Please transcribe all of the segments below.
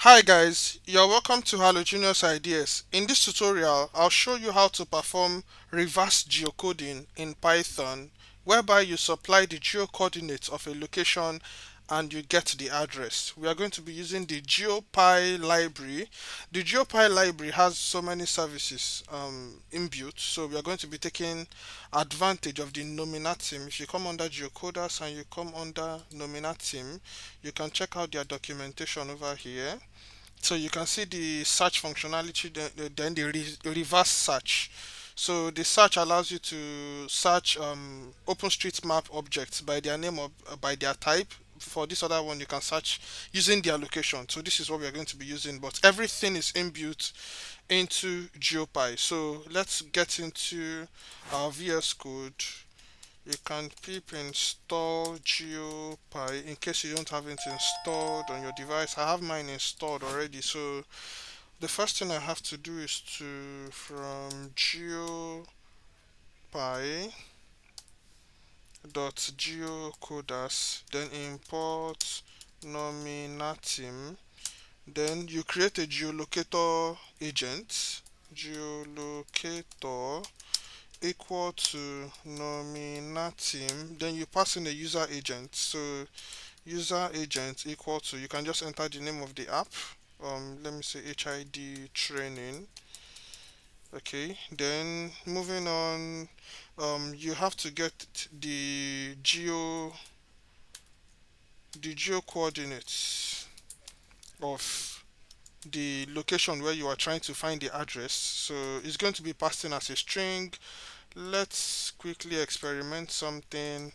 Hi guys, you're welcome to Halogenous Ideas. In this tutorial, I'll show you how to perform reverse geocoding in Python, whereby you supply the geocoordinates of a location and you get the address. We are going to be using the geopy library. The geopy library has so many services inbuilt, so we are going to be taking advantage of the Nominatim. If you come under geocoders and you come under Nominatim, you can check out their documentation over here. So you can see the search functionality, then the reverse search. So the search allows you to search OpenStreetMap objects by their name or by their type. For this other one, you can search using their location. So this is what we are going to be using, but everything is inbuilt into GeoPy. So let's get into our VS Code. You can pip install geopy in case you don't have it installed on your device. I have mine installed already, so the first thing I have to do is to from geopy.geocoders, then import nominatim, then you create a geolocator agent, geolocator equal to nominatim, then you pass in a user agent. So user agent equal to, you can just enter the name of the app, let me say HID training. Okay, then moving on, you have to get the geo coordinates of the location where you are trying to find the address. So it's going to be passed in as a string. Let's quickly experiment something.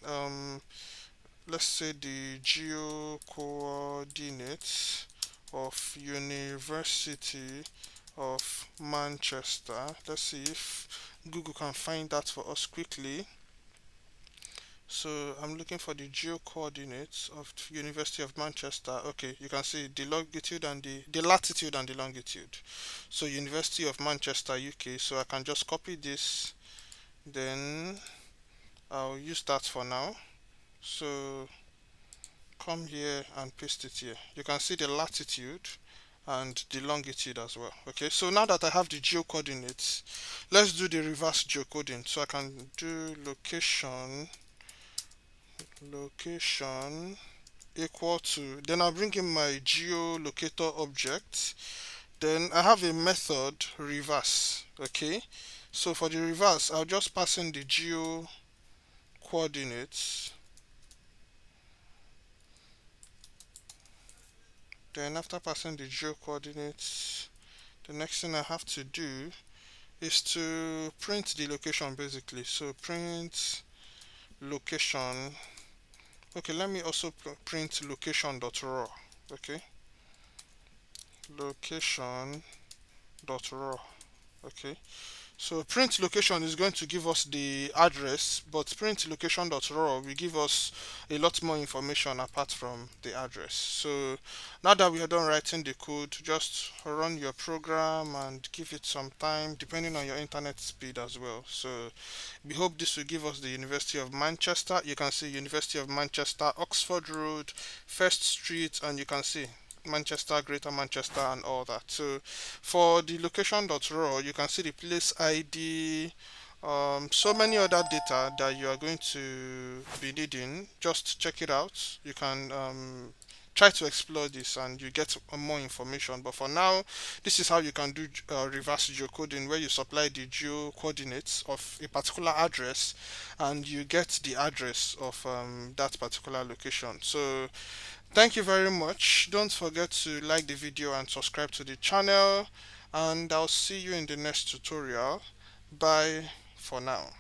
Let's say the geo coordinates of University of Manchester. Let's see if Google can find that for us quickly. So I'm looking for the geo coordinates of University of Manchester. Okay, you can see the longitude and the latitude and the longitude. So University of Manchester, UK. So I can just copy this, then I'll use that for now. So come here and paste it here. You can see the latitude and the longitude as well. Okay, so now that I have the geo coordinates, let's do the reverse geocoding. So I can do location equal to, then I'll bring in my geolocator object, then I have a method reverse. Okay, so for the reverse, I'll just pass in the geo coordinates. Then after passing the geo coordinates, the next thing I have to do is to print the location basically. So print location. Okay, let me also print location.raw. Okay, location.raw. Okay, so print location is going to give us the address, but print location.raw will give us a lot more information apart from the address. So now that we are done writing the code, just run your program and give it some time depending on your internet speed as well. So we hope this will give us the University of Manchester. You can see University of Manchester, Oxford Road, First Street, and you can see Manchester, Greater Manchester, and all that. So for the location.raw, you can see the place ID, so many other data that you are going to be needing. Just check it out. You can try to explore this and you get more information. But for now, this is how you can do reverse geocoding, where you supply the geo coordinates of a particular address and you get the address of that particular location. So thank you very much. Don't forget to like the video and subscribe to the channel, and I'll see you in the next tutorial. Bye for now.